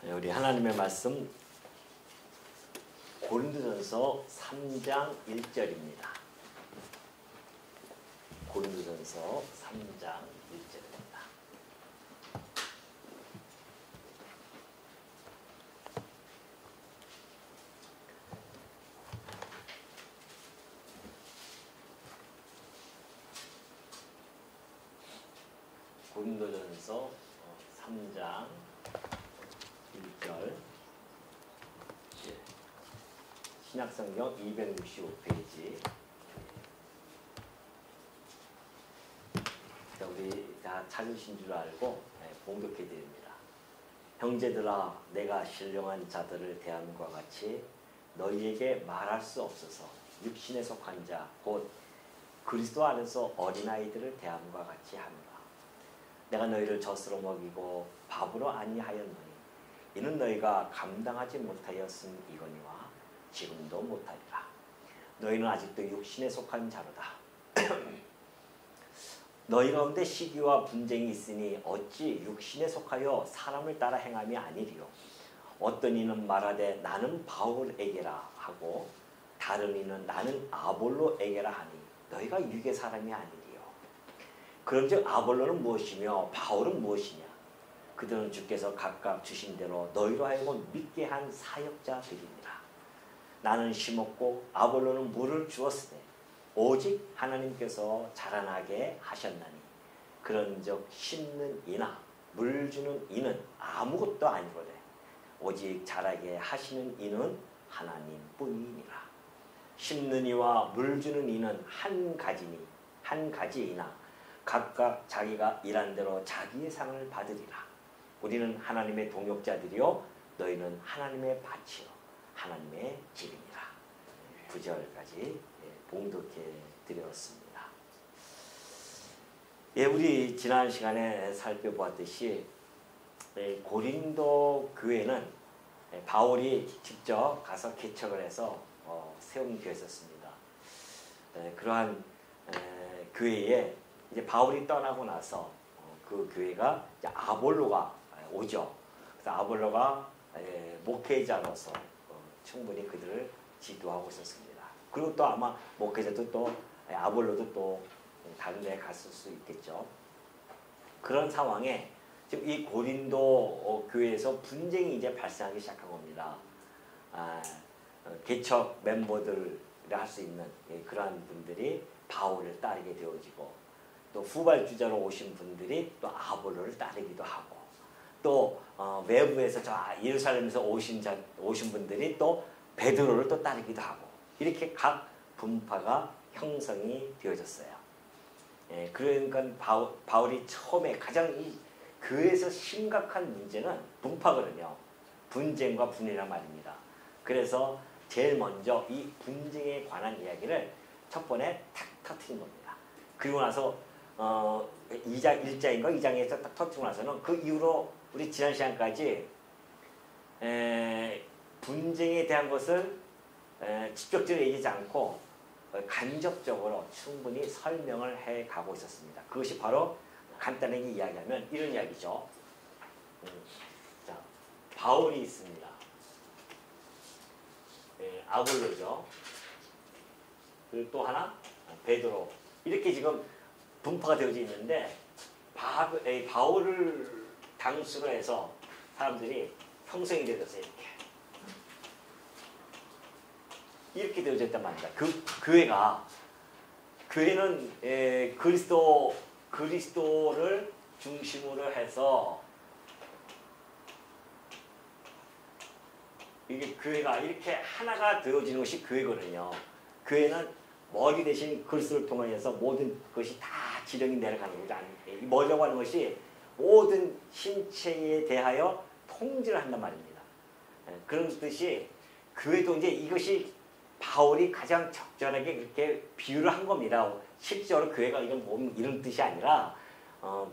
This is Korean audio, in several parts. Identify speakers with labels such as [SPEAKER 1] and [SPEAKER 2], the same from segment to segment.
[SPEAKER 1] 우리 하나님의 말씀 고린도전서 3장 1절입니다. 고린도전서 3장 1절입니다. 고린도전서 3장 1절 신약성경 265페이지. 우리 다 찾으신 줄 알고 봉독해 드립니다. 형제들아, 내가 신령한 자들을 대함과 같이 너희에게 말할 수 없어서 육신에 속한 자 곧 그리스도 안에서 어린아이들을 대함과 같이 하노라. 내가 너희를 젖으로 먹이고 밥으로 아니하였노니 이는 너희가 감당하지 못하였음이거니와 지금도 못하리라. 너희는 아직도 육신에 속한 자로다. 너희 가운데 시기와 분쟁이 있으니 어찌 육신에 속하여 사람을 따라 행함이 아니리요. 어떤 이는 말하되 나는 바울에게라 하고 다른 이는 나는 아볼로에게라 하니 너희가 육의 사람이 아니리요. 그런즉 아볼로는 무엇이며 바울은 무엇이냐? 그들은 주께서 각각 주신 대로 너희로 하여금 믿게 한 사역자들이니라. 나는 심었고 아볼로는 물을 주었으되 오직 하나님께서 자라나게 하셨나니 그런즉 심는 이나 물 주는 이는 아무것도 아니거든 오직 자라게 하시는 이는 하나님뿐이니라. 심는 이와 물 주는 이는 한 가지이나 각각 자기가 일한 대로 자기의 상을 받으리라. 우리는 하나님의 동역자들이요 너희는 하나님의 밭이요 하나님의 집이니라. 9절까지 봉독해 드렸습니다. 우리 지난 시간에 살펴보았듯이 고린도 교회는 바울이 직접 가서 개척을 해서 세운 교회였습니다. 그러한 교회에 이제 바울이 떠나고 나서 그 교회가 이제 아볼로가 오죠. 그래서 아볼로가 목회자로서 충분히 그들을 지도하고 있었습니다. 그리고 또 아마 목회자도 또 아볼로도 또 다른 데 갔을 수 있겠죠. 그런 상황에 지금 이 고린도 교회에서 분쟁이 이제 발생하기 시작한 겁니다. 개척 멤버들 할 수 있는 그러한 분들이 바울을 따르게 되어지고 또 후발주자로 오신 분들이 또 아볼로를 따르기도 하고 또 외부에서 저 예루살렘에서 오신 분들이 또 베드로를 또 따르기도 하고 이렇게 각 분파가 형성이 되어졌어요. 그러니까 바울이 처음에 가장 이 교회에서 심각한 문제는 분파거든요. 분쟁과 분이란 말입니다. 그래서 제일 먼저 이 분쟁에 관한 이야기를 첫 번에 탁 터뜨린 겁니다. 그리고 나서 1장인가 2장에서 딱 터뜨리고 나서는 그 이후로 우리 지난 시간까지 분쟁에 대한 것을 직접적으로 얘기하지 않고 간접적으로 충분히 설명을 해가고 있었습니다. 그것이 바로 간단하게 이야기하면 이런 이야기죠. 자, 바울이 있습니다. 아볼로죠. 그리고 또 하나 베드로. 이렇게 지금 분파가 되어져 있는데 바울을 당수로 해서 사람들이 형성이 되어졌어요. 이렇게 되어졌단 말입니다. 교회는 그리스도를 중심으로 해서 이게 교회가 이렇게 하나가 되어지는 것이 교회거든요. 교회는 머리 대신 그리스도를 통해서 모든 것이 다 지령이 내려가는 것이 아닙니다. 머리라고 하는 것이 모든 신체에 대하여 통제를 한단 말입니다. 그런 뜻이 교회도 이제 이것이 바울이 가장 적절하게 그렇게 비유를 한 겁니다. 실제로 교회가 이런 뜻이 아니라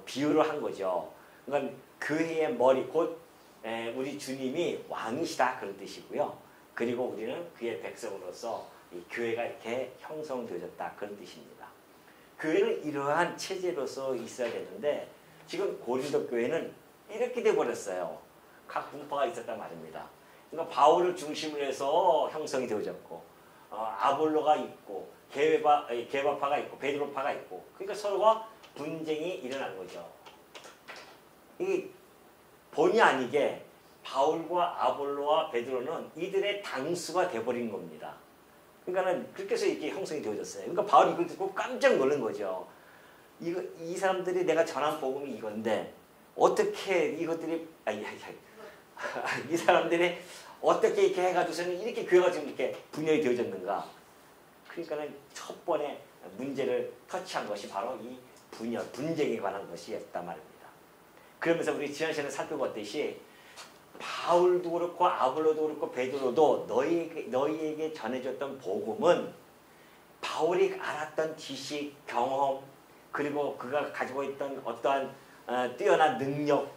[SPEAKER 1] 비유를 한 거죠. 그러니까 교회의 머리 곧 우리 주님이 왕이시다 그런 뜻이고요. 그리고 우리는 그의 백성으로서 이 교회가 이렇게 형성되어졌다 그런 뜻입니다. 교회는 이러한 체제로서 있어야 되는데 지금 고린도 교회는 이렇게 돼버렸어요. 각 분파가 있었단 말입니다. 그러니까 바울을 중심으로 해서 형성이 되어졌고 아볼로가 있고 게바파가 있고 베드로파가 있고 그러니까 서로가 분쟁이 일어난 거죠. 이 본의 아니게 바울과 아볼로와 베드로는 이들의 당수가 돼버린 겁니다. 그러니까는 그렇게 해서 이렇게 형성이 되어졌어요. 그러니까 바울이 이걸 듣고 깜짝 놀란 거죠. 이 사람들이 내가 전한 복음이 이건데 어떻게 이것들이 이 사람들이 어떻게 이렇게 해가지고서는 이렇게 교회가 지금 이렇게 분열이 되어졌는가? 그러니까는 첫 번에 문제를 터치한 것이 바로 이 분쟁에 관한 것이었단 말입니다. 그러면서 우리 지난 시간에 살펴봤듯이 바울도 그렇고 아볼로도 그렇고 베드로도 너희에게 전해졌던 복음은 바울이 알았던 지식, 경험 그리고 그가 가지고 있던 어떠한 뛰어난 능력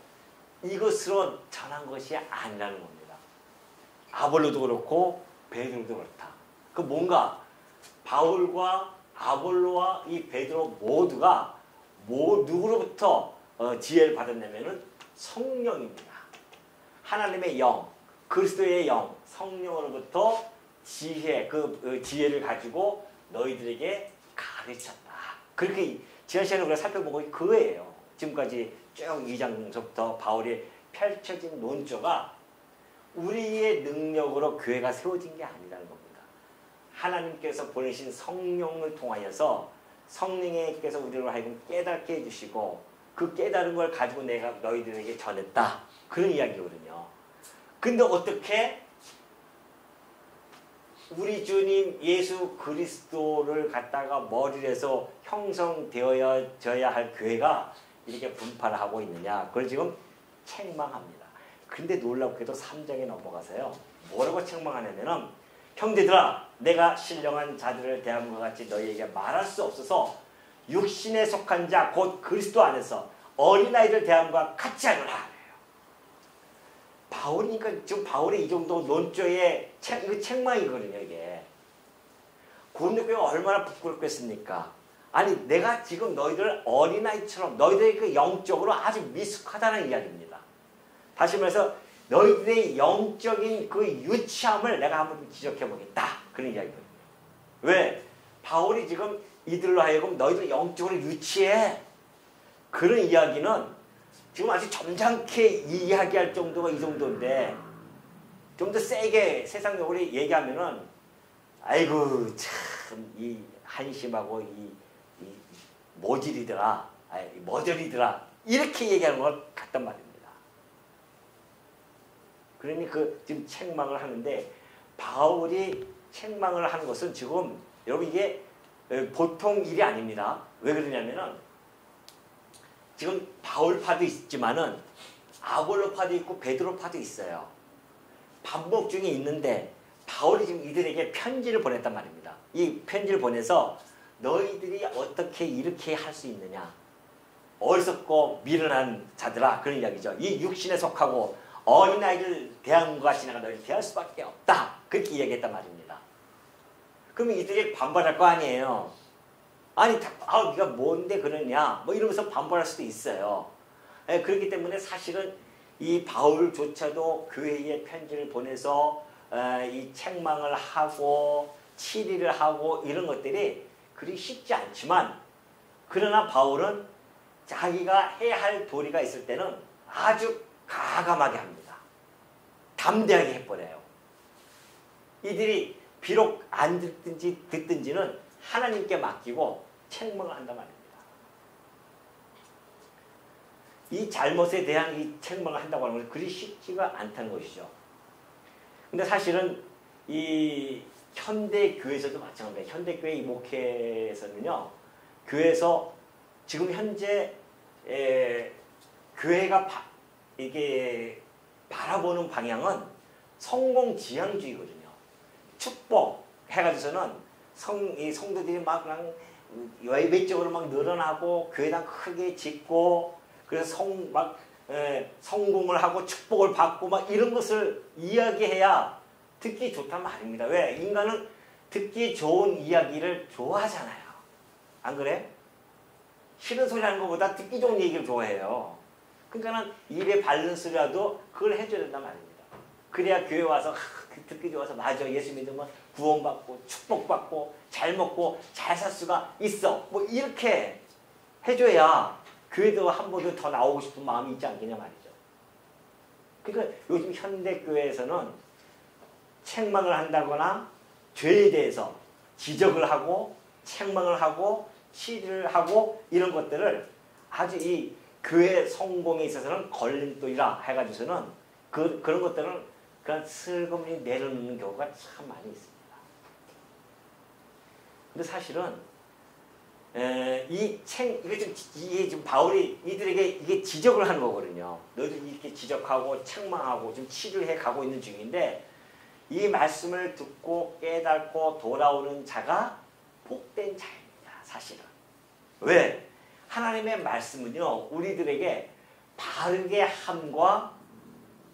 [SPEAKER 1] 이것으로 전한 것이 아니라는 겁니다. 아볼로도 그렇고 베드로도 그렇다. 그 뭔가 바울과 아볼로와 이 베드로 모두가 누구로부터 지혜를 받았냐면은 성령입니다. 하나님의 영, 그리스도의 영, 성령으로부터 그 지혜를 가지고 너희들에게 가르쳤다. 그렇게 지난 시간에 우리가 살펴본 것이 그거예요. 지금까지 쭉 2장서부터 바울이 펼쳐진 논조가 우리의 능력으로 교회가 세워진 게 아니라는 겁니다. 하나님께서 보내신 성령을 통하여서 성령께서 우리로 하여금 깨닫게 해주시고 그 깨달은 걸 가지고 내가 너희들에게 전했다. 그런 이야기거든요. 근데 어떻게 우리 주님 예수 그리스도를 갖다가 머리를 해서 형성되어져야 할 교회가 이렇게 분파를 하고 있느냐. 그걸 지금 책망합니다. 근데 놀랍게도 3장에 넘어가서요. 뭐라고 책망하냐면은 형제들아 내가 신령한 자들을 대함과 같이 너희에게 말할 수 없어서 육신에 속한 자 곧 그리스도 안에서 어린아이들 대함과 같이 하노라. 바울이니까 지금 바울의 이 정도 논조의 이거 책망이거든요. 이게 고린도 교회가 얼마나 부끄럽겠습니까? 아니 내가 지금 너희들 어린아이처럼 너희들의 그 영적으로 아주 미숙하다는 이야기입니다. 다시 말해서 너희들의 영적인 그 유치함을 내가 한번 지적해보겠다. 그런 이야기거든요. 왜? 바울이 지금 이들로 하여금 너희들 영적으로 유치해. 그런 이야기는 지금 아주 점잖게 이야기할 정도가 이 정도인데 좀 더 세게 세상적으로 얘기하면은 아이고 참 이 한심하고 이 모질이더라, 머저리더라 이렇게 얘기하는 걸 같단 말입니다. 그러니 지금 책망을 하는데 바울이 책망을 하는 것은 지금 여러분 이게 보통 일이 아닙니다. 왜 그러냐면은 지금 바울파도 있지만은 아볼로파도 있고 베드로파도 있어요. 반복 중에 있는데 바울이 지금 이들에게 편지를 보냈단 말입니다. 이 편지를 보내서 너희들이 어떻게 이렇게 할 수 있느냐. 어리석고 미련한 자들아 그런 이야기죠. 이 육신에 속하고 어린아이들 대함과 같이 내가 너희를 대할 수밖에 없다. 그렇게 이야기했단 말입니다. 그러면 이들이 반발할 거 아니에요. 아니, 네가 뭔데 그러냐? 뭐 이러면서 반발할 수도 있어요. 그렇기 때문에 사실은 이 바울조차도 교회에 편지를 보내서 이 책망을 하고 치리를 하고 이런 것들이 그리 쉽지 않지만 그러나 바울은 자기가 해야 할 도리가 있을 때는 아주 가감하게 합니다. 담대하게 해버려요. 이들이 비록 안 듣든지는 하나님께 맡기고 책망을 한단 말입니다. 이 잘못에 대한 이 책망을 한다고 하는 것은 그리 쉽지가 않다는 것이죠. 근데 사실은 이 현대교회에서도 마찬가지입니다. 현대교회 이 목회에서는요. 교회에서 지금 현재 교회가 이게 바라보는 방향은 성공지향주의거든요. 축복 해가지고서는 성도들이 막 그냥 외적으로 막 늘어나고 교회당 크게 짓고 그래서 성공을 하고 축복을 받고 막 이런 것을 이야기해야 듣기 좋단 말입니다. 왜? 인간은 듣기 좋은 이야기를 좋아하잖아요. 안 그래? 싫은 소리 하는 것보다 듣기 좋은 얘기를 좋아해요. 그러니까는 입에 밸런스라도 그걸 해줘야 된단 말입니다. 그래야 교회 와서 듣기 좋아서 맞아 예수 믿으면 구원받고 축복받고 잘 먹고 잘 살 수가 있어. 뭐 이렇게 해줘야 교회도 한 번도 더 나오고 싶은 마음이 있지 않겠냐 말이죠. 그러니까 요즘 현대교회에서는 책망을 한다거나 죄에 대해서 지적을 하고 책망을 하고 치료를 하고 이런 것들을 아주 이 교회 성공에 있어서는 걸림돌이라 해가지고서는 그런 것들은 그냥 슬그머니 내려놓는 경우가 참 많이 있습니다. 근데 사실은 이게 지금 바울이 이들에게 이게 지적을 하는 거거든요. 너희들 이렇게 지적하고 책망하고 좀 치료해 가고 있는 중인데 이 말씀을 듣고 깨닫고 돌아오는 자가 복된 자입니다. 사실은. 왜? 하나님의 말씀은요. 우리들에게 바르게 함과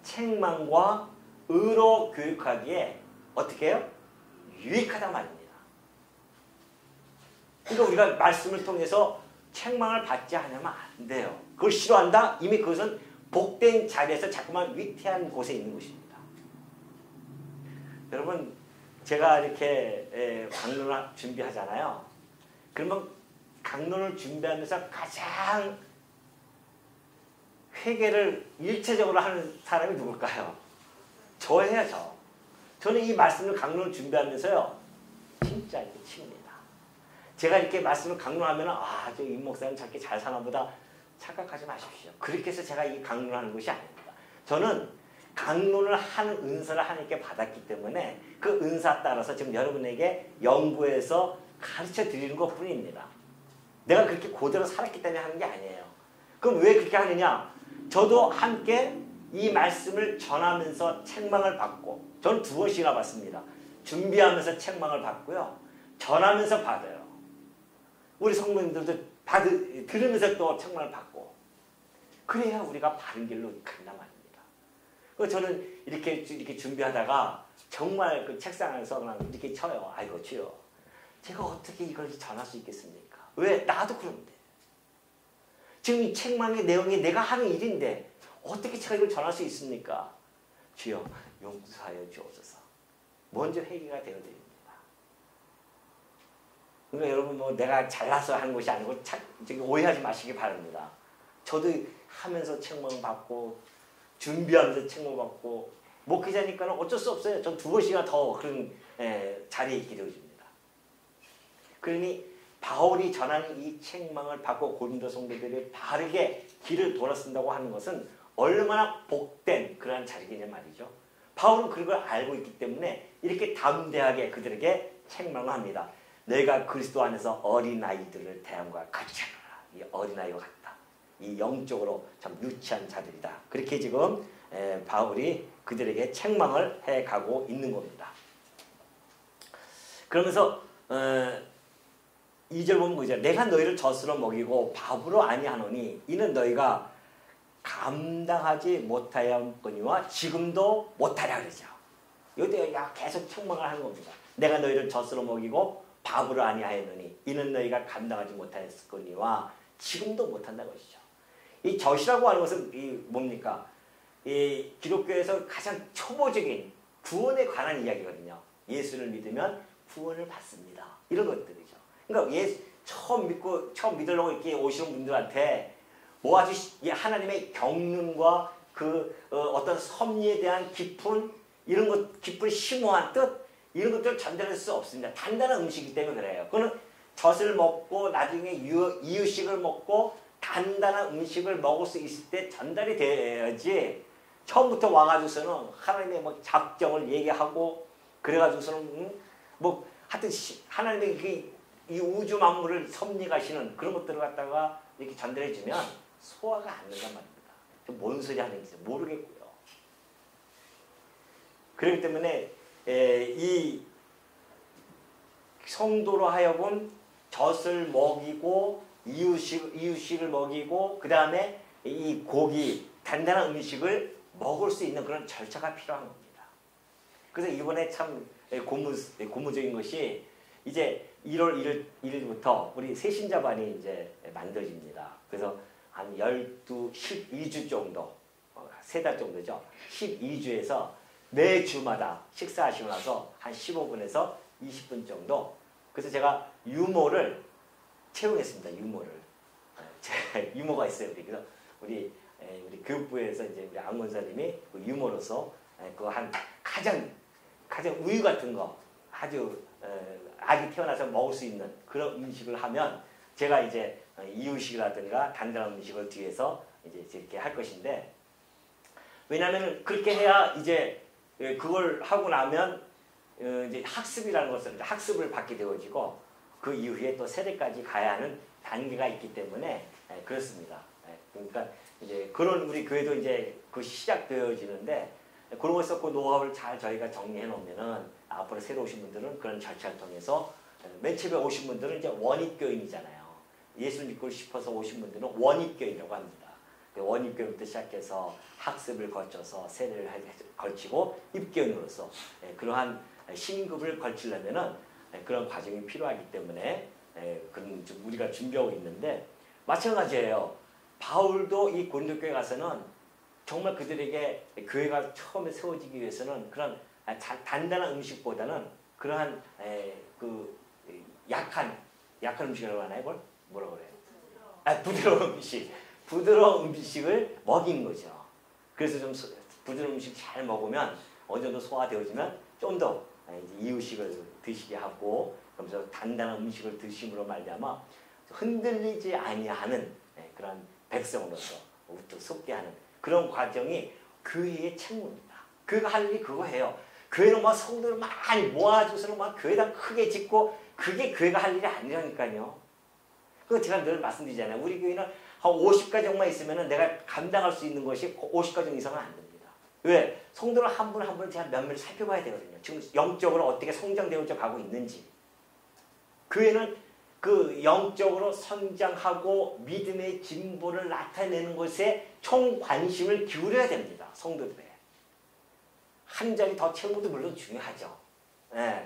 [SPEAKER 1] 책망과 의로 교육하기에 어떻게 해요? 유익하단 말입니다. 그러니까 우리가 말씀을 통해서 책망을 받지 않으면 안 돼요. 그걸 싫어한다? 이미 그것은 복된 자리에서 자꾸만 위태한 곳에 있는 것입니다. 여러분 제가 이렇게 강론을 준비하잖아요. 그러면 강론을 준비하면서 가장 회개를 일체적으로 하는 사람이 누굴까요? 저예요. 저는 이 말씀을 강론을 준비하면서요. 진짜 이렇게 칩니다. 제가 이렇게 말씀을 강론하면 저 임 목사는 저렇게 잘 사나 보다 착각하지 마십시오. 그렇게 해서 제가 이 강론을 하는 것이 아닙니다. 저는 강론을 하는 은사를 하나님께 받았기 때문에 그 은사 따라서 지금 여러분에게 연구해서 가르쳐 드리는 것 뿐입니다. 내가 그렇게 그대로 살았기 때문에 하는 게 아니에요. 그럼 왜 그렇게 하느냐? 저도 함께 이 말씀을 전하면서 책망을 받고 저는 2번씩이나 받습니다. 준비하면서 책망을 받고요. 전하면서 받아요. 우리 성도님들도 들으면서 또 책망을 받고 그래야 우리가 바른 길로 간단 말입니다. 저는 이렇게 준비하다가 정말 그 책상에서 그냥 이렇게 쳐요. 아이고 주여, 제가 어떻게 이걸 전할 수 있겠습니까? 왜? 나도 그런데. 지금 이 책망의 내용이 내가 하는 일인데 어떻게 제가 이걸 전할 수 있습니까? 주여 용서하여 주옵소서. 먼저 회개가 되어야 됩니다. 그러니까 여러분 뭐 내가 잘나서 하는 것이 아니고 오해하지 마시기 바랍니다. 저도 하면서 책망받고 준비하면서 책망받고 목회자니까는 어쩔 수 없어요. 전 2번씩이나 더 그런 자리에 있게 되어집니다. 그러니 바울이 전하는 이 책망을 받고 고린도 성도들이 바르게 길을 돌아선다고 하는 것은 얼마나 복된 그러한 자리겠냐 말이죠. 바울은 그걸 알고 있기 때문에 이렇게 담대하게 그들에게 책망을 합니다. 내가 그리스도 안에서 어린아이들을 대함과 같이 하노라. 이 어린아이와 같다. 이 영적으로 참 유치한 자들이다. 그렇게 지금 바울이 그들에게 책망을 해가고 있는 겁니다. 그러면서 2절 보면 그죠. 내가 너희를 젖으로 먹이고 밥으로 아니하노니 이는 너희가 감당하지 못하였거니와 지금도 못하랴 그러죠. 여기 계속 책망을 하는 겁니다. 내가 너희를 젖으로 먹이고 밥으로 아니하였노니 이는 너희가 감당하지 못하였거니와 지금도 못한다는 것이죠. 이 젖이라고 하는 것은 뭡니까? 이 기독교에서 가장 초보적인 구원에 관한 이야기거든요. 예수를 믿으면 구원을 받습니다. 이런 것들이죠. 그러니까 처음 믿으려고 이렇게 오시는 분들한테 뭐 아주 하나님의 경륜과 어떤 섭리에 대한 깊은 심오한 뜻 이런 것들을 전달할 수 없습니다. 단단한 음식이기 때문에 그래요. 그거는 젖을 먹고 나중에 이유식을 먹고 단단한 음식을 먹을 수 있을 때 전달이 돼야지 처음부터 와가지고서는 하나님의 뭐 작정을 얘기하고 그래가지고서는 뭐 하여튼 하나님의 이 우주 만물을 섭리하시는 그런 것들을 갖다가 이렇게 전달해주면 소화가 안 된단 말입니다. 뭔 소리 하는지 모르겠고요. 그렇기 때문에 이 성도로 하여금 젖을 먹이고 이유식을 먹이고 그 다음에 이 고기 단단한 음식을 먹을 수 있는 그런 절차가 필요한 겁니다. 그래서 이번에 참 고무적인 것이 이제 1월 1일부터 우리 새신자반이 이제 만들어집니다. 그래서 한 12주 정도, 3달 정도죠. 12주에서 매 주마다 식사하시고 나서 한 15분에서 20분 정도. 그래서 제가 유모를 채용했습니다. 유모를. 제가 유모가 있어요. 그래서 우리 교육부에서 이제 우리 안권사님이 그 유모로서 그 한 가장 우유 같은 거 아주 아기 태어나서 먹을 수 있는 그런 음식을 하면 제가 이제 이유식이라든가 단단한 음식을 뒤에서 이제 이렇게 할 것인데, 왜냐하면 그렇게 해야 이제 그걸 하고 나면 이제 학습이라는 것을 학습을 받게 되어지고 그 이후에 또 세대까지 가야 하는 단계가 있기 때문에 그렇습니다. 그러니까 이제 그런 우리 교회도 이제 그 시작되어지는데, 그런 것에서 그 노하우를 잘 저희가 정리해 놓으면은 앞으로 새로 오신 분들은 그런 절차를 통해서, 맨 처음에 오신 분들은 이제 원입교인이잖아요. 예수 믿고 싶어서 오신 분들은 원입교인이라고 합니다. 원입교인부터 시작해서 학습을 거쳐서 세례를 걸치고 입교인으로서 그러한 신급을 걸치려면은 그런 과정이 필요하기 때문에 그런 우리가 준비하고 있는데, 마찬가지예요. 바울도 이 고린도 교회 가서는 정말 그들에게 교회가 처음에 세워지기 위해서는 그런 단단한 음식보다는 그러한 그 약한 음식이라고 하나요? 이걸 뭐라고 그래요? 부드러운 음식을 먹인 거죠. 그래서 좀 부드러운 음식 잘 먹으면 어느 정도 소화되어지면 좀 더 이유식을 드시게 하고, 그러면서 단단한 음식을 드심으로 말미암아 흔들리지 아니하는 그런 백성으로서 우뚝 솟게 하는 그런 과정이 교회의 책무입니다. 교회가 할 일이 그거예요. 교회는 막 성도를 많이 모아줘서 막 교회당 크게 짓고, 그게 교회가 할 일이 아니라니까요. 그거 제가 늘 말씀드리잖아요. 우리 교회는 한 50가정만 있으면 내가 감당할 수 있는 것이 50가정 이상은 안 됩니다. 왜? 성도를 한 분 한 분을 제가 면밀히 살펴봐야 되거든요. 지금 영적으로 어떻게 성장되어 가고 있는지. 교회는 그 영적으로 성장하고 믿음의 진보를 나타내는 것에 총 관심을 기울여야 됩니다. 성도들에. 한 자리 더 채우는 것도 물론 중요하죠.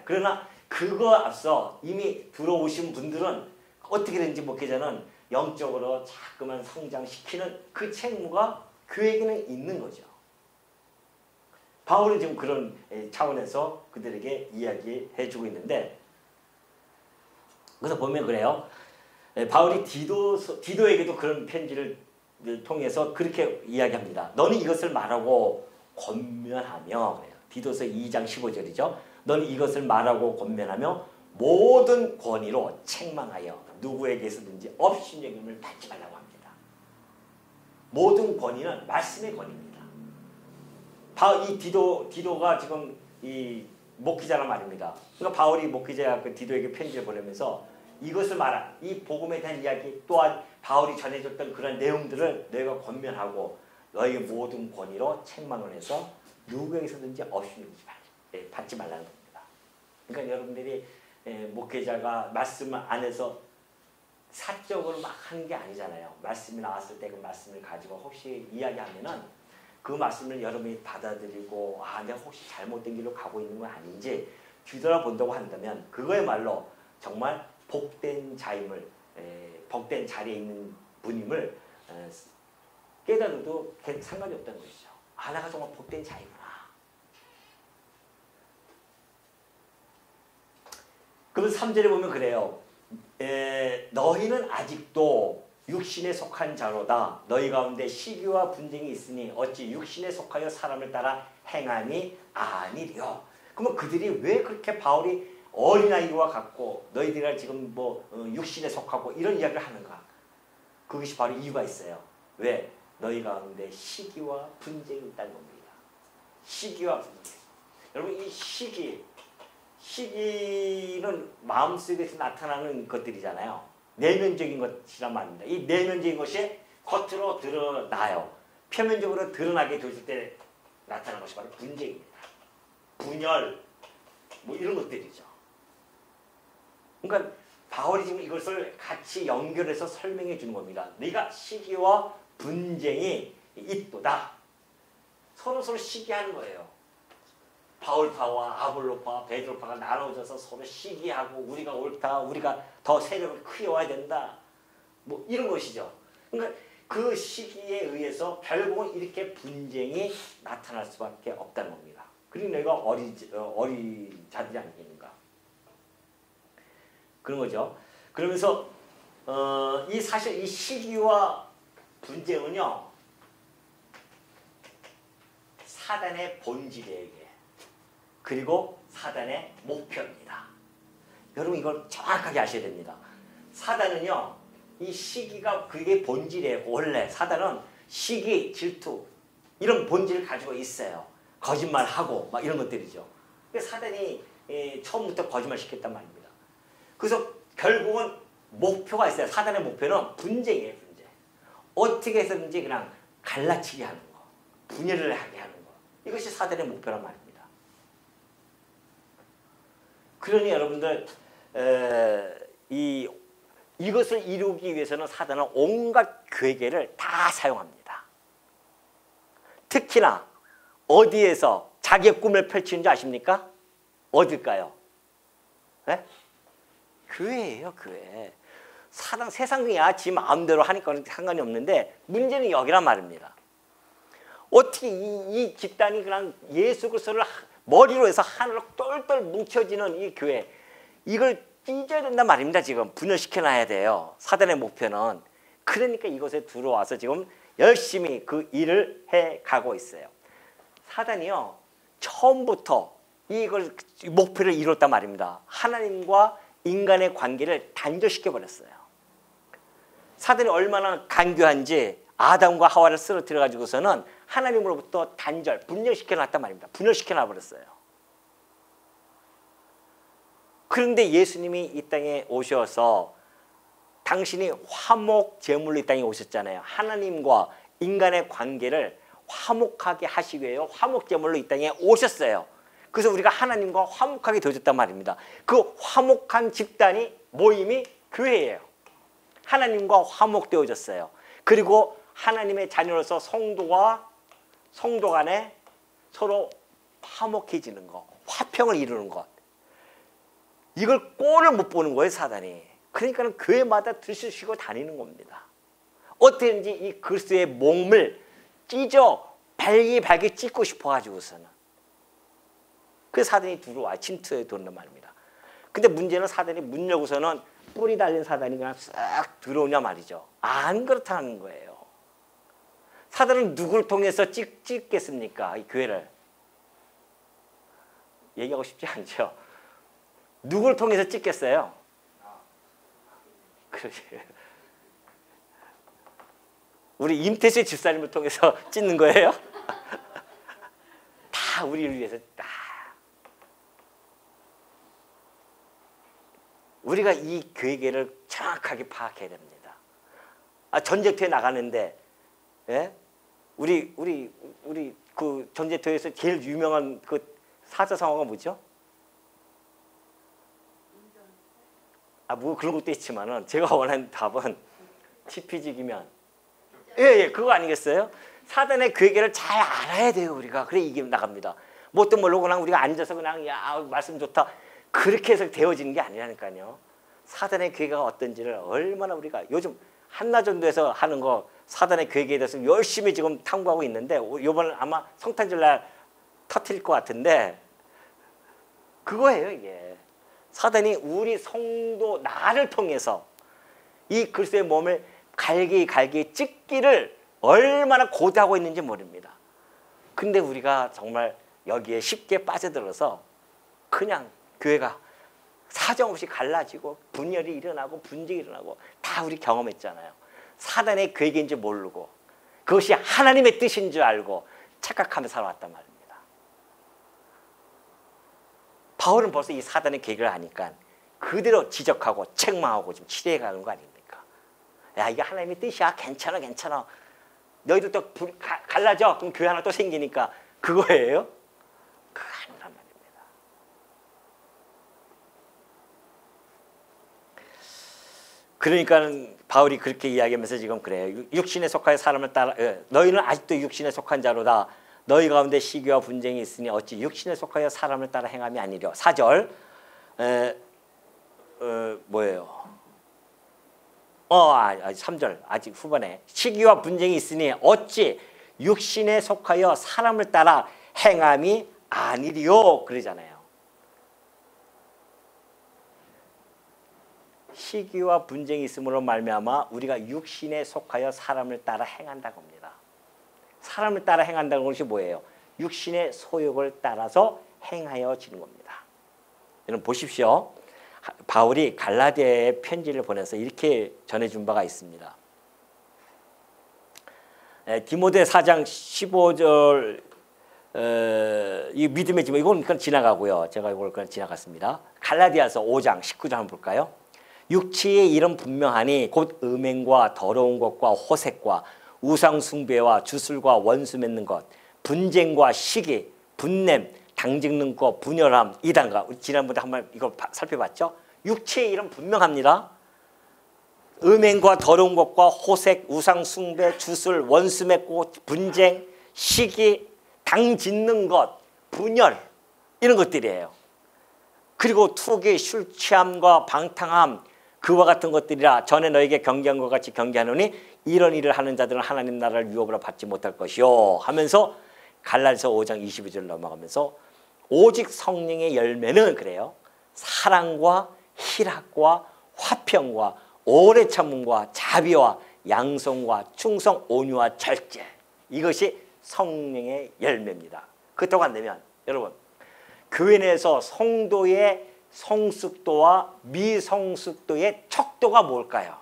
[SPEAKER 1] 그러나 그거 앞서 이미 들어오신 분들은 어떻게든지 목회자는 영적으로 자꾸만 성장시키는 그 책무가 교회에게는 있는 거죠. 바울은 지금 그런 차원에서 그들에게 이야기해주고 있는데, 그래서 보면 그래요. 바울이 디도에게도 그런 편지를 통해서 그렇게 이야기합니다. 너는 이것을 말하고 권면하며, 디도서 2장 15절이죠. 너는 이것을 말하고 권면하며 모든 권위로 책망하여 누구에게서든지 업신여김을 받지 말라고 합니다. 모든 권위는 말씀의 권위입니다. 이 디도가 지금 이 목회자란 말입니다. 그러니까 바울이 목회자 그 디도에게 편지를 보내면서 이것을 말하, 이 복음에 대한 이야기, 또한 바울이 전해줬던 그런 내용들을 너희가 권면하고 너희의 모든 권위로 책망을 해서 누구에게서든지 업신여김을 받지 말라는 겁니다. 그러니까 여러분들이 목회자가 말씀 안에서 사적으로 막 하는 게 아니잖아요. 말씀이 나왔을 때 그 말씀을 가지고 혹시 이야기하면은 그 말씀을 여러분이 받아들이고, 내가 혹시 잘못된 길로 가고 있는 건 아닌지 뒤돌아본다고 한다면 그거야말로 정말 복된 자임을, 복된 자리에 있는 분임을 깨달아도 상관이 없다는 것이죠. 내가 정말 복된 자이구나. 그러면 3절에 보면 그래요. 너희는 아직도 육신에 속한 자로다. 너희 가운데 시기와 분쟁이 있으니 어찌 육신에 속하여 사람을 따라 행함이 아니랴. 그러면 그들이 왜 그렇게 바울이 어린아이와 같고 너희들이 지금 육신에 속하고 이런 이야기를 하는가? 그것이 바로 이유가 있어요. 왜? 너희 가운데 시기와 분쟁이 있다는 겁니다. 시기와 분쟁. 여러분, 이 시기는 마음속에서 나타나는 것들이잖아요. 내면적인 것이란 말입니다. 이 내면적인 것이 겉으로 드러나요. 표면적으로 드러나게 되었을 때 나타나는 것이 바로 분쟁입니다. 분열, 이런 것들이죠. 그러니까 바울이 지금 이것을 같이 연결해서 설명해 주는 겁니다. 네가 시기와 분쟁이 있도다. 서로 시기하는 거예요. 바울파와 아볼로파, 베드로파가 나눠져서 서로 시기하고 우리가 옳다, 우리가 더 세력을 키워야 된다. 이런 것이죠. 그러니까 그 시기에 의해서 결국은 이렇게 분쟁이 나타날 수밖에 없다는 겁니다. 그러니까 내가 어린 자들이 아니겠는가. 그런 거죠. 그러면서 이 사실 이 시기와 분쟁은요, 사단의 본질이에요. 그리고 사단의 목표입니다. 여러분 이걸 정확하게 아셔야 됩니다. 사단은요, 이 시기가 그게 본질이에요. 원래 사단은 시기, 질투 이런 본질을 가지고 있어요. 거짓말하고 막 이런 것들이죠. 사단이 처음부터 거짓말 시켰단 말입니다. 그래서 결국은 목표가 있어요. 사단의 목표는 분쟁이에요. 분쟁. 어떻게 해서든지 그냥 갈라치게 하는 거, 분열을 하게 하는 거. 이것이 사단의 목표란 말입니다. 그러니 여러분들 이것을 이루기 위해서는 사단은 온갖 괴계를 다 사용합니다. 특히나 어디에서 자기의 꿈을 펼치는 줄 아십니까? 어딜까요? 네? 교회예요, 교회. 사단 세상이야 지 마음대로 하니까 상관이 없는데 문제는 여기란 말입니다. 어떻게 이 집단이 그냥 예수 그리스도를 머리로 해서 하늘로 똘똘 뭉쳐지는 이 교회, 이걸 찢어야 된단 말입니다. 지금 분열시켜놔야 돼요. 사단의 목표는. 그러니까 이곳에 들어와서 지금 열심히 그 일을 해가고 있어요. 사단이요, 처음부터 이걸 목표를 이뤘단 말입니다. 하나님과 인간의 관계를 단절시켜버렸어요. 사단이 얼마나 간교한지 아담과 하와를 쓰러뜨려 가지고서는 하나님으로부터 단절, 분열시켜놨단 말입니다. 분열시켜놔버렸어요. 그런데 예수님이 이 땅에 오셔서 당신이 화목 제물로 이 땅에 오셨잖아요. 하나님과 인간의 관계를 화목하게 하시기 위해 화목 제물로 이 땅에 오셨어요. 그래서 우리가 하나님과 화목하게 되어졌단 말입니다. 그 화목한 집단이 모임이 교회예요. 하나님과 화목되어졌어요. 그리고 하나님의 자녀로서 성도와 성도 간에 서로 화목해지는 것, 화평을 이루는 것. 이걸 꼴을 못 보는 거예요, 사단이. 그러니까 교회마다 들쑤시고 다니는 겁니다. 어떻게든지 이 그리스도의 몸을 찢어 발기 찢고 싶어가지고서는. 그 사단이 들어와 침투해 들어온단 말입니다. 근데 문제는 사단이 문 열고서는 뿔이 달린 사단이 그냥 싹 들어오냐 말이죠. 안 그렇다는 거예요. 사단은 누구를 통해서 찢겠습니까? 이 교회를. 얘기하고 싶지 않죠. 누구를 통해서 찢겠어요? 그러지. 우리 임태수 집사님을 통해서 찢는 거예요? 다 우리를 위해서 다. 우리가 이 계획을 정확하게 파악해야 됩니다. 전쟁터에 나가는데, 예? 우리 그 전쟁터에서 제일 유명한 그 사자성어가 뭐죠? 뭐 그런 것도 있지만은 제가 원하는 답은 치피직이면 예, 그거 아니겠어요? 사단의 계획을 잘 알아야 돼요, 우리가. 그래 이게 나갑니다. 뭣도 모르고 그냥 우리가 앉아서 그냥 야 말씀 좋다 그렇게 해서 되어지는 게 아니라니까요. 사단의 계획가 어떤지를 얼마나 우리가 요즘 한나전도에서 하는 거 사단의 계획에 대해서 열심히 지금 탐구하고 있는데 이번에 아마 성탄절날 터뜨릴 것 같은데 그거예요, 이게. 사단이 우리 성도 나를 통해서 이 그리스도의 몸을 갈기 찢기를 얼마나 고대하고 있는지 모릅니다. 근데 우리가 정말 여기에 쉽게 빠져들어서 그냥 교회가 사정없이 갈라지고 분열이 일어나고 분쟁이 일어나고 다 우리 경험했잖아요. 사단의 계획인지 모르고 그것이 하나님의 뜻인 줄 알고 착각하며 살아왔단 말입니다. 바울은 벌써 이 사단의 계획을 아니까 그대로 지적하고 책망하고 지금 치료해가는 거 아닙니까? 야, 이게 하나님의 뜻이야. 괜찮아. 너희들 또 갈라져. 그럼 교회 하나 또 생기니까 그거예요? 그거 아니란 말입니다. 그러니까 바울이 그렇게 이야기하면서 지금 그래요. 육신에 속하여 사람을 따라 너희는 아직도 육신에 속한 자로다. 너희 가운데 시기와 분쟁이 있으니 어찌 육신에 속하여 사람을 따라 행함이 아니려. 4절 뭐예요? 3절 아직 후반에 시기와 분쟁이 있으니 어찌 육신에 속하여 사람을 따라 행함이 아니리요 그러잖아요. 시기와 분쟁이 있음으로 말미암아 우리가 육신에 속하여 사람을 따라 행한다고 합니다. 사람을 따라 행한다는 것이 뭐예요? 육신의 소욕을 따라서 행하여지는 겁니다. 여러분 보십시오. 바울이 갈라디아에 편지를 보내서 이렇게 전해준 바가 있습니다. 디모데 4장 15절 이 믿음의 지문 이건 그냥 지나가고요. 제가 이걸 그냥 지나갔습니다. 갈라디아서 5장 19절 한번 볼까요? 육체의 일은 분명하니 곧 음행과 더러운 것과 호색과 우상 숭배와 주술과 원수 맺는 것, 분쟁과 시기, 분냄, 당짓는 것, 분열함, 이단가. 지난번에 한번 이거 살펴봤죠? 육체의 일은 분명합니다. 음행과 더러운 것과 호색, 우상 숭배, 주술, 원수 맺고, 분쟁, 시기, 당짓는 것, 분열 이런 것들이에요. 그리고 투기, 술 취함과 방탕함 그와 같은 것들이라 전에 너에게 경계한 것 같이 경계하노니 이런 일을 하는 자들은 하나님 나라를 유업으로 받지 못할 것이요 하면서 갈라디아서 5장 22절 넘어가면서 오직 성령의 열매는 그래요. 사랑과 희락과 화평과 오래 참음과 자비와 양성과 충성 온유와 절제 이것이 성령의 열매입니다. 그렇다고 한다면 여러분 교회 내에서 성도의 성숙도와 미성숙도의 척도가 뭘까요?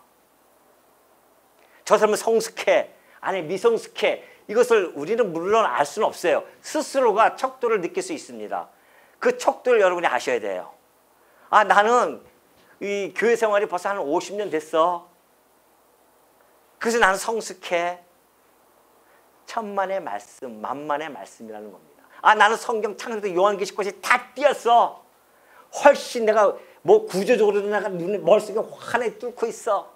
[SPEAKER 1] 저 사람은 성숙해, 아니 미성숙해 이것을 우리는 물론 알 수는 없어요. 스스로가 척도를 느낄 수 있습니다. 그 척도를 여러분이 아셔야 돼요. 나는 이 교회 생활이 벌써 한 50년 됐어. 그래서 나는 성숙해. 천만의 말씀, 만만의 말씀이라는 겁니다. 나는 성경 창세부터 요한계시까지 다 띄었어. 훨씬 내가 뭐 구조적으로도 내가 눈에 머릿속에 환히 뚫고 있어.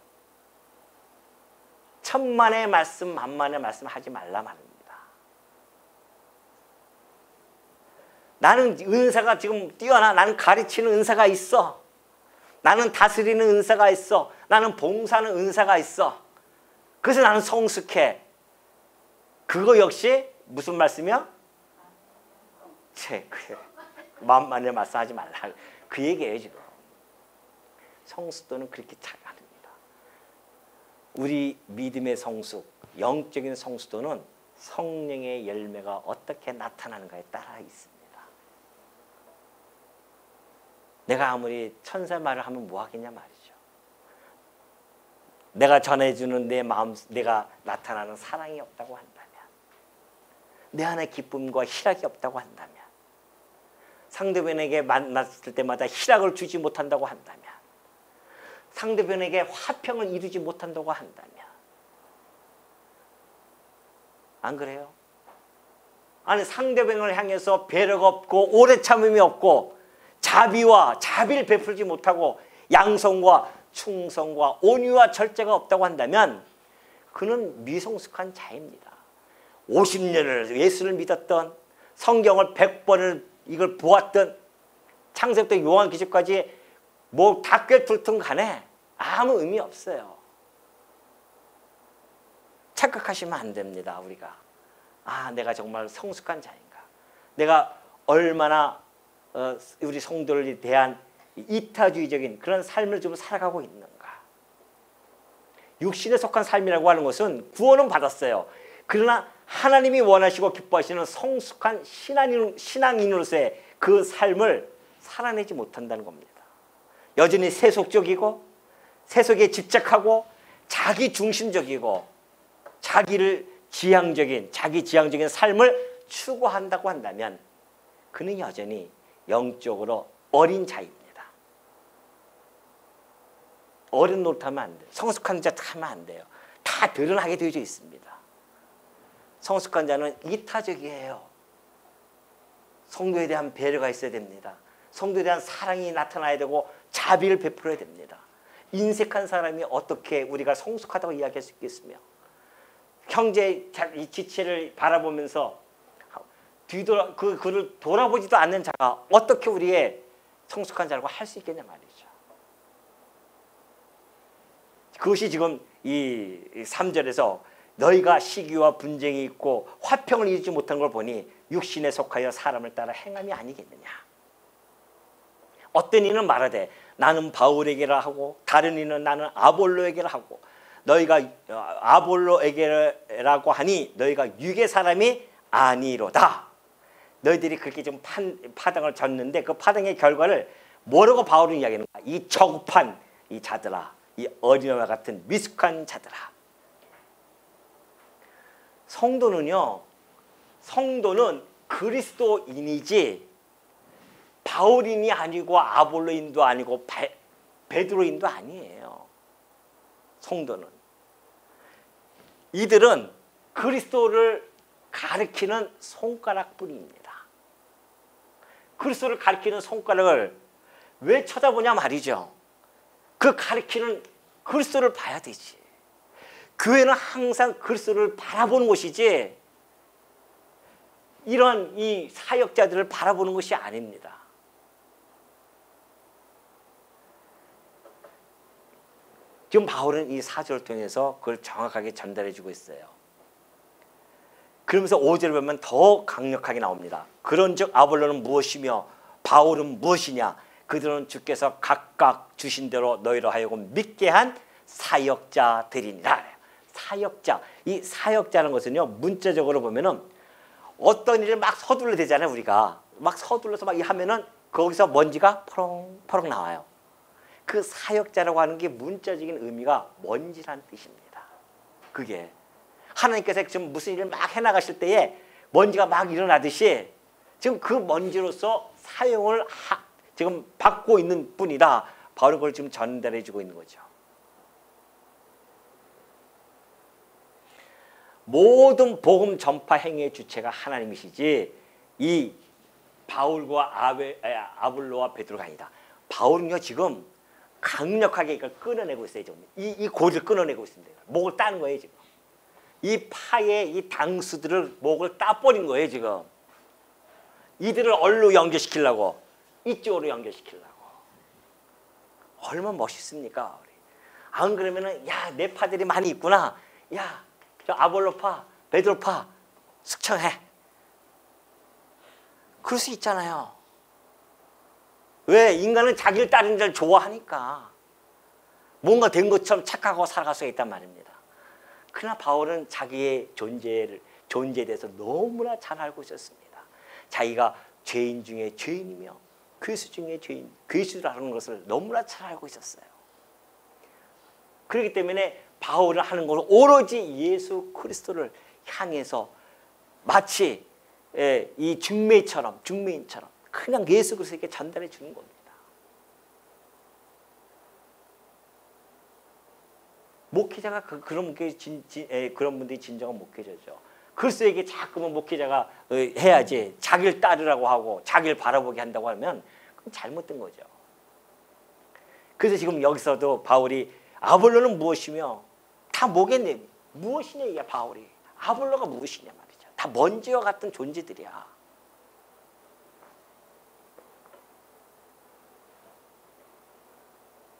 [SPEAKER 1] 천만의 말씀, 만만의 말씀 하지 말라 말입니다. 나는 은사가 지금 뛰어나. 나는 가르치는 은사가 있어. 나는 다스리는 은사가 있어. 나는 봉사하는 은사가 있어. 그래서 나는 성숙해. 그거 역시 무슨 말씀이야? 그래. 만만의 말씀 하지 말라. 그 얘기예요 지금. 성숙도는 그렇게 잘 아닙니다. 우리 믿음의 성숙, 영적인 성숙도는 성령의 열매가 어떻게 나타나는가에 따라 있습니다. 내가 아무리 천사 말을 하면 뭐 하겠냐 말이죠. 내가 전해주는 내 마음, 내가 나타나는 사랑이 없다고 한다면, 내 안에 기쁨과 희락이 없다고 한다면, 상대편에게 만났을 때마다 희락을 주지 못한다고 한다면, 상대편에게 화평을 이루지 못한다고 한다면, 안 그래요? 아니 상대편을 향해서 배려가 없고 오래 참음이 없고 자비를 베풀지 못하고 양성과 충성과 온유와 절제가 없다고 한다면 그는 미성숙한 자입니다. 50년을 예수를 믿었던, 성경을 100번을 이걸 보았던, 창세부터 요한계시까지 뭐 다 꿰뚫든 간에 아무 의미 없어요. 착각하시면 안 됩니다. 우리가 내가 정말 성숙한 자인가, 내가 얼마나 우리 성도를 대한 이타주의적인 그런 삶을 좀 살아가고 있는가. 육신에 속한 삶이라고 하는 것은 구원은 받았어요. 그러나 하나님이 원하시고 기뻐하시는 성숙한 신앙인으로서의 그 삶을 살아내지 못한다는 겁니다. 여전히 세속적이고 세속에 집착하고 자기 중심적이고 자기 지향적인 삶을 추구한다고 한다면 그는 여전히 영적으로 어린 자입니다. 어른 노릇하면 안 돼요. 성숙한 자 하면 안 돼요. 다 드러나게 되어져 있습니다. 성숙한 자는 이타적이에요. 성도에 대한 배려가 있어야 됩니다. 성도에 대한 사랑이 나타나야 되고 자비를 베풀어야 됩니다. 인색한 사람이 어떻게 우리가 성숙하다고 이야기할 수 있겠으며, 형제의 지체를 바라보면서 그를 돌아보지도 않는 자가 어떻게 우리의 성숙한 자라고 할 수 있겠냐 말이죠. 그것이 지금 이 3절에서 너희가 시기와 분쟁이 있고 화평을 이루지 못한 걸 보니 육신에 속하여 사람을 따라 행함이 아니겠느냐. 어떤 이는 말하되 나는 바울에게라 하고 다른 이는 나는 아볼로에게라 하고 너희가 아볼로에게라고 하니 너희가 육의 사람이 아니로다. 너희들이 그렇게 좀 파당을 졌는데 그 파당의 결과를 뭐라고 바울은 이야기하는 거야? 이 저급한 이 자들아, 이 어린아이와 같은 미숙한 자들아. 성도는요, 성도는 그리스도인이지 바울인이 아니고 아볼로인도 아니고 베드로인도 아니에요. 성도는. 이들은 그리스도를 가리키는 손가락뿐입니다. 그리스도를 가리키는 손가락을 왜 쳐다보냐 말이죠. 그 가리키는 그리스도를 봐야 되지. 교회는 항상 그리스도를 바라보는 곳이지 이런 이 사역자들을 바라보는 것이 아닙니다. 지금 바울은 이 4절을 통해서 그걸 정확하게 전달해 주고 있어요. 그러면서 5절을 보면 더 강력하게 나옵니다. 그런즉 아볼로는 무엇이며 바울은 무엇이냐. 그들은 주께서 각각 주신 대로 너희로 하여금 믿게 한 사역자들이니라. 사역자. 이 사역자라는 것은요, 문자적으로 보면은 어떤 일을 막 서둘러 대잖아요. 우리가 막 서둘러서 막 하면은 거기서 먼지가 퍼렁퍼렁 나와요. 그 사역자라고 하는 게 문자적인 의미가 먼지라는 뜻입니다. 그게 하나님께서 지금 무슨 일을 막 해나가실 때에 먼지가 막 일어나듯이 지금 그 먼지로서 사용을 지금 받고 있는 뿐이다. 바로 그걸 지금 전달해 주고 있는 거죠. 모든 복음 전파 행위의 주체가 하나님이시지 이 바울과 아볼로와 베드로가 아니다. 바울은요 지금 강력하게 이걸 끊어내고 있어요. 지금 이 고리를 끊어내고 있습니다. 목을 따는 거예요 지금. 이 파의 이 당수들을 목을 따버린 거예요 지금. 이들을 얼로 연결시키려고 이쪽으로 연결시키려고. 얼마나 멋있습니까? 안 그러면은 야 내 파들이 많이 있구나. 야 저 아볼로파, 베드로파 숙청해. 그럴 수 있잖아요. 왜? 인간은 자기를 따르는 자를 좋아하니까. 뭔가 된 것처럼 착각하고 살아갈 수가 있단 말입니다. 그러나 바울은 자기의 존재에 대해서 너무나 잘 알고 있었습니다. 자기가 죄인 중에 죄인이며 괴수 중에 죄인, 괴수라는 것을 너무나 잘 알고 있었어요. 그렇기 때문에 바울을 하는 것은 오로지 예수 그리스도를 향해서 마치 이 중매인처럼 그냥 예수 그리스도에게 전달해 주는 겁니다. 목회자가 그런 분들이 진정한 목회자죠. 그리스도에게 자꾸만 목회자가 해야지 자기를 따르라고 하고 자기를 바라보게 한다고 하면 그건 잘못된 거죠. 그래서 지금 여기서도 바울이 아볼로는 무엇이며 다 뭐겠네. 무엇이냐 이게 바울이. 아볼로가 무엇이냐 말이죠. 다 먼지와 같은 존재들이야.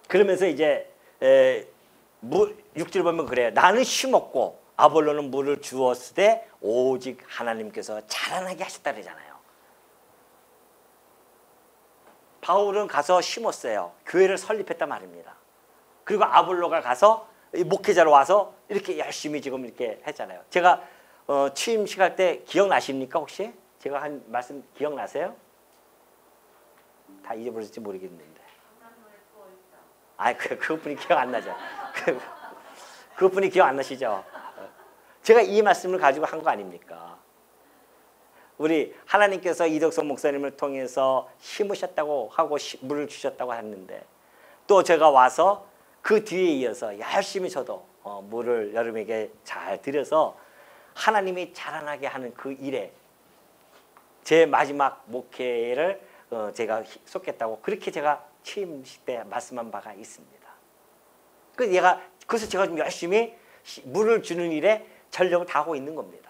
[SPEAKER 1] 그러면서 이제 6절 보면 그래요. 나는 심었고 아볼로는 물을 주었으되 오직 하나님께서 자라나게 하셨다 그러잖아요. 바울은 가서 심었어요. 교회를 설립했단 말입니다. 그리고 아볼로가 가서 목회자로 와서 이렇게 열심히 지금 이렇게 했잖아요. 제가 취임식 할 때 기억나십니까 혹시? 제가 한 말씀 기억나세요? 다 잊어버렸을지 모르겠는데. 그분이 기억 안 나죠. 그분이 기억 안 나시죠? 제가 이 말씀을 가지고 한 거 아닙니까? 우리 하나님께서 이덕성 목사님을 통해서 심으셨다고 하고 물을 주셨다고 했는데 또 제가 와서 그 뒤에 이어서 열심히 저도 물을 여러분에게 잘 드려서 하나님이 자라나게 하는 그 일에 제 마지막 목회를 제가 속했다고 그렇게 제가 취임식 때 말씀한 바가 있습니다. 그래서 제가 좀 열심히 물을 주는 일에 전력을 다하고 있는 겁니다.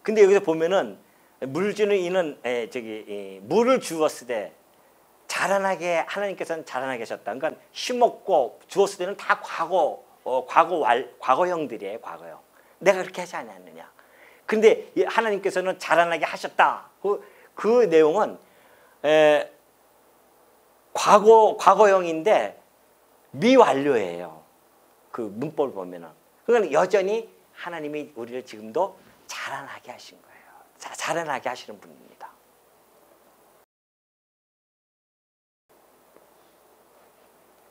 [SPEAKER 1] 근데 여기서 보면은 물 주는 이는 물을 주었으되 자라나게 하나님께서는 자라나게 하셨다. 그러니까 심었고 주었을 때는 다 과거형들이에요. 과거형. 내가 그렇게 하지 않았느냐. 근데 하나님께서는 자라나게 하셨다. 그 내용은 과거형인데 미완료예요. 그 문법을 보면은. 그러니까 여전히 하나님이 우리를 지금도 자라나게 하신 거예요. 자라나게 하시는 분입니다.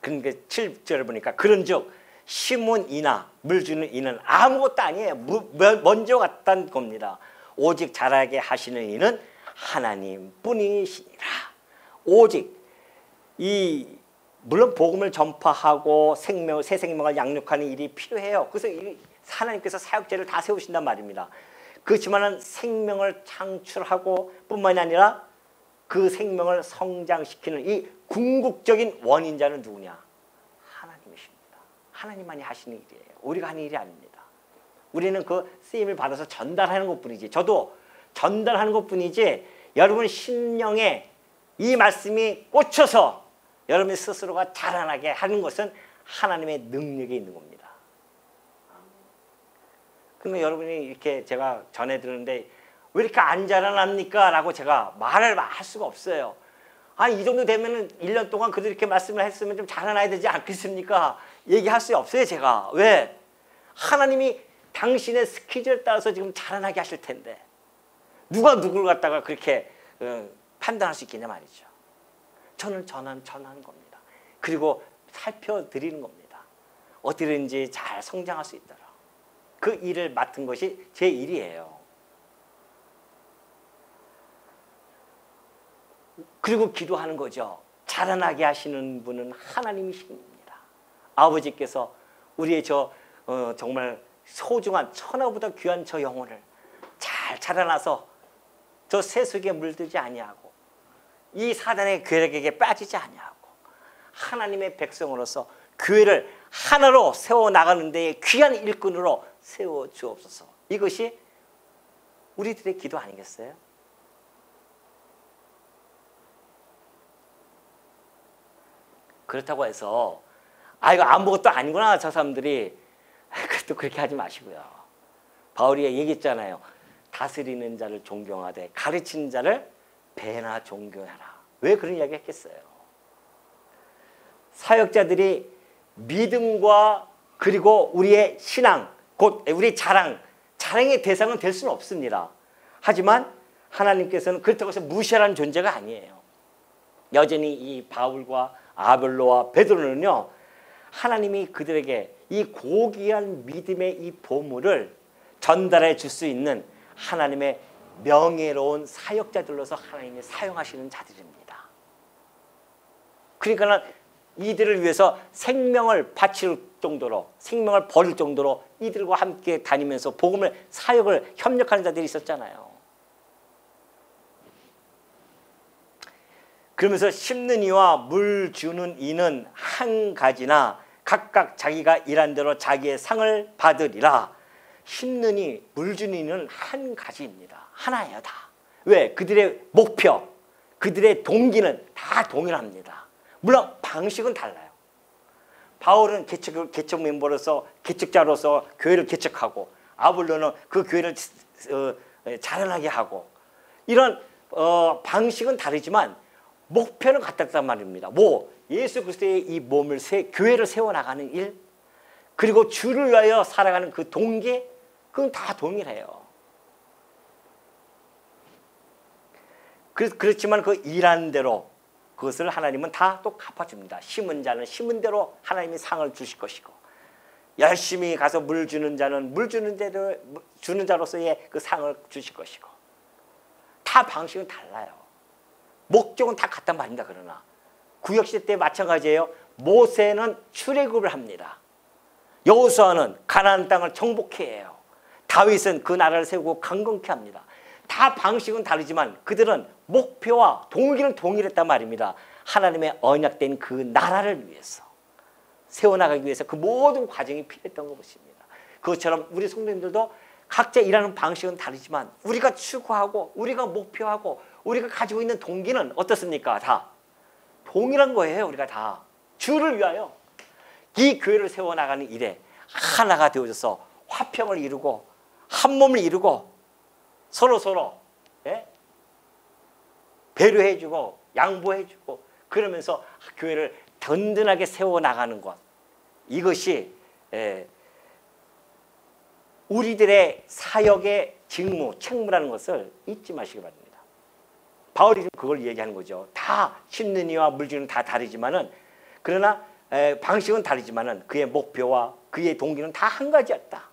[SPEAKER 1] 그러니까 7절을 보니까 그런즉 심은 이나 물 주는 이는 아무것도 아니에요. 먼저 갔다는 겁니다. 오직 자라게 하시는 이는 하나님뿐이시니라. 오직 물론 복음을 전파하고 새 생명을 양육하는 일이 필요해요. 그래서 하나님께서 사역자를 다 세우신단 말입니다. 그렇지만은 생명을 창출하고 뿐만이 아니라 그 생명을 성장시키는 이 궁극적인 원인자는 누구냐? 하나님이십니다. 하나님만이 하시는 일이에요. 우리가 하는 일이 아닙니다. 우리는 그 쓰임을 받아서 전달하는 것뿐이지. 저도 전달하는 것뿐이지. 여러분 심령에 이 말씀이 꽂혀서 여러분 스스로가 자라나게 하는 것은 하나님의 능력이 있는 겁니다. 그러면 여러분이 이렇게 제가 전해 들었는데 왜 이렇게 안 자라납니까? 라고 제가 말을 할 수가 없어요. 아니 이 정도 되면은 1년 동안 그들 이렇게 말씀을 했으면 좀 자라나야 되지 않겠습니까? 얘기할 수 없어요 제가. 왜? 하나님이 당신의 스케줄에 따라서 지금 자라나게 하실 텐데 누가 누구를 갖다가 그렇게 판단할 수 있겠냐 말이죠. 저는 전하는 겁니다. 그리고 살펴드리는 겁니다. 어디든지 잘 성장할 수 있도록. 그 일을 맡은 것이 제 일이에요. 그리고 기도하는 거죠. 자라나게 하시는 분은 하나님이십니다. 아버지께서 우리의 정말 소중한 천하보다 귀한 저 영혼을 잘 자라나서 저 세속에 물들지 아니하고 이 사단의 괴력에게 빠지지 아니하고 하나님의 백성으로서 교회를 하나로 세워나가는 데에 귀한 일꾼으로 세워주옵소서. 이것이 우리들의 기도 아니겠어요? 그렇다고 해서 이거 아무것도 아니구나 저 사람들이 또 그렇게 하지 마시고요. 바울이 얘기했잖아요. 다스리는 자를 존경하되 가르치는 자를 배나 존경하라. 왜 그런 이야기 했겠어요? 사역자들이 믿음과 그리고 우리의 신앙, 곧 우리의 자랑의 대상은 될 수는 없습니다. 하지만 하나님께서는 그렇다고 해서 무시하라는 존재가 아니에요. 여전히 이 바울과 아볼로와 베드로는요, 하나님이 그들에게 이 고귀한 믿음의 이 보물을 전달해 줄 수 있는 하나님의 명예로운 사역자들로서 하나님이 사용하시는 자들입니다. 그러니까 이들을 위해서 생명을 바칠 정도로, 생명을 버릴 정도로 이들과 함께 다니면서 복음을 사역을 협력하는 자들이 있었잖아요. 그러면서 심는 이와 물 주는 이는 한 가지나 각각 자기가 일한 대로 자기의 상을 받으리라. 심는 이, 물 주는 이는 한 가지입니다. 하나예요, 다. 왜? 그들의 목표, 그들의 동기는 다 동일합니다. 물론 방식은 달라요. 바울은 개척 멤버로서, 개척자로서 교회를 개척하고, 아볼로는 그 교회를 자라나게 하고, 이런 방식은 다르지만 목표는 같았단 말입니다. 예수 그리스도의 이 몸을 교회를 세워나가는 일, 그리고 주를 위하여 살아가는 그 동기, 그건 다 동일해요. 그렇지만 그 일하는 대로 그것을 하나님은 다 또 갚아줍니다. 심은 자는 심은 대로 하나님이 상을 주실 것이고, 열심히 가서 물 주는 자는 물 주는 자로서의 그 상을 주실 것이고, 다 방식은 달라요. 목적은 다 같단 말입니다. 그러나 구역시대 때 마찬가지예요. 모세는 출애굽을 합니다. 여호수아는 가나안 땅을 정복해야 해요. 다윗은 그 나라를 세우고 강건케 합니다. 다 방식은 다르지만 그들은 목표와 동기는 동일했단 말입니다. 하나님의 언약된 그 나라를 위해서 세워나가기 위해서 그 모든 과정이 필요했던 것입니다. 그것처럼 우리 성도님들도 각자 일하는 방식은 다르지만 우리가 추구하고 우리가 목표하고 우리가 가지고 있는 동기는 어떻습니까? 다 동일한 거예요. 우리가 다 주를 위하여 이 교회를 세워나가는 일에 하나가 되어져서 화평을 이루고 한 몸을 이루고 서로 예? 배려해주고 양보해주고 그러면서 교회를 든든하게 세워나가는 것, 이것이 우리들의 사역의 직무, 책무라는 것을 잊지 마시기 바랍니다. 바울이 지금 그걸 얘기하는 거죠. 다 심는 이와 물질은 다 다르지만은, 그러나 방식은 다르지만은 그의 목표와 그의 동기는 다 한 가지였다.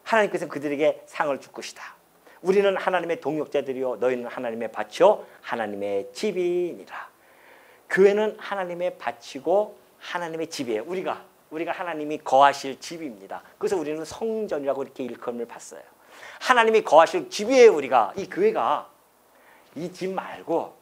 [SPEAKER 1] 하나님께서는 그들에게 상을 줄 것이다. 우리는 하나님의 동역자들이요 너희는 하나님의 밭이요 하나님의 집이니라. 교회는 하나님의 밭이고 하나님의 집이에요. 우리가 하나님이 거하실 집입니다. 그래서 우리는 성전이라고 이렇게 일컬음을 받어요. 하나님이 거하실 집이에요. 우리가 이 교회가 이 집 말고,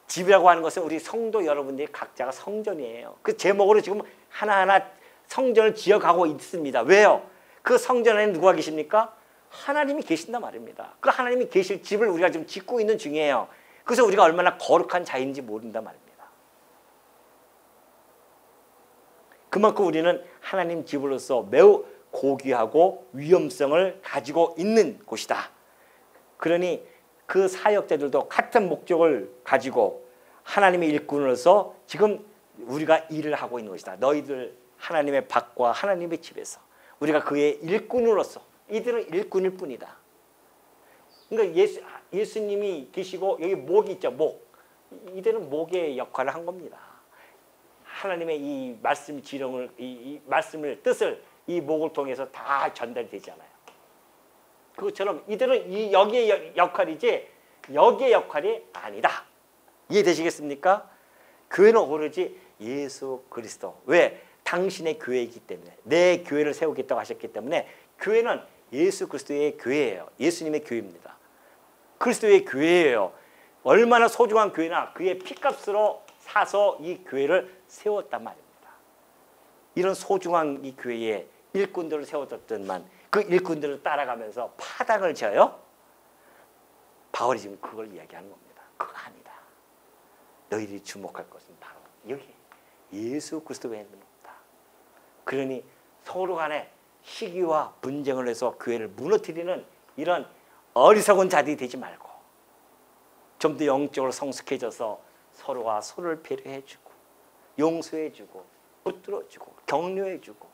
[SPEAKER 1] 집이라고 하는 것은 우리 성도 여러분들이 각자가 성전이에요. 그 제목으로 지금 하나하나 성전을 지어가고 있습니다. 왜요? 그 성전 안에 누가 계십니까? 하나님이 계신단 말입니다. 그 하나님이 계실 집을 우리가 지금 짓고 있는 중이에요. 그래서 우리가 얼마나 거룩한 자인지 모른단 말입니다. 그만큼 우리는 하나님 집으로서 매우 고귀하고 위험성을 가지고 있는 곳이다. 그러니 그 사역자들도 같은 목적을 가지고 하나님의 일꾼으로서 지금 우리가 일을 하고 있는 것이다. 너희들 하나님의 밭과 하나님의 집에서 우리가 그의 일꾼으로서, 이들은 일꾼일 뿐이다. 그러니까 예수님이 계시고 여기 목이 있죠. 목. 이들은 목의 역할을 한 겁니다. 하나님의 이 말씀 지령을, 이 말씀을 뜻을 이 목을 통해서 다 전달되잖아요. 그것처럼 이들은 여기의 역할이지 여기의 역할이 아니다. 이해되시겠습니까? 교회는 오로지 예수 그리스도. 왜? 당신의 교회이기 때문에, 내 교회를 세우겠다고 하셨기 때문에 교회는 예수 그리스도의 교회예요. 예수님의 교회입니다. 그리스도의 교회예요. 얼마나 소중한 교회나 그의 피값으로 사서 이 교회를 세웠단 말입니다. 이런 소중한 이 교회에 일꾼들을 세워뒀더만 그 일꾼들을 따라가면서 파당을 져요? 바울이 지금 그걸 이야기하는 겁니다. 그거 아니다. 너희들이 주목할 것은 바로 여기 예수 그리스도 외에는 없다. 그러니 서로 간에 시기와 분쟁을 해서 교회를 무너뜨리는 이런 어리석은 자들이 되지 말고 좀 더 영적으로 성숙해져서 서로가 서로를 배려해주고 용서해주고 붙들어주고 격려해주고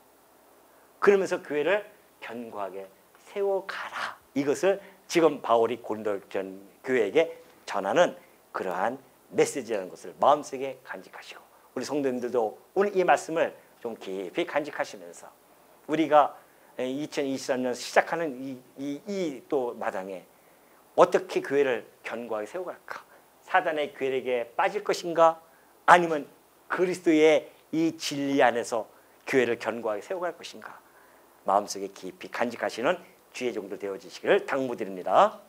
[SPEAKER 1] 그러면서 교회를 견고하게 세워가라. 이것을 지금 바울이 고린도 교회에게 전하는 그러한 메시지라는 것을 마음속에 간직하시고, 우리 성도님들도 오늘 이 말씀을 좀 깊이 간직하시면서 우리가 2023년 시작하는 이 또 마당에 어떻게 교회를 견고하게 세워갈까? 사단의 괴력에 빠질 것인가? 아니면 그리스도의 이 진리 안에서 교회를 견고하게 세워갈 것인가? 마음속에 깊이 간직하시는 주의 종도 되어주시기를 당부드립니다.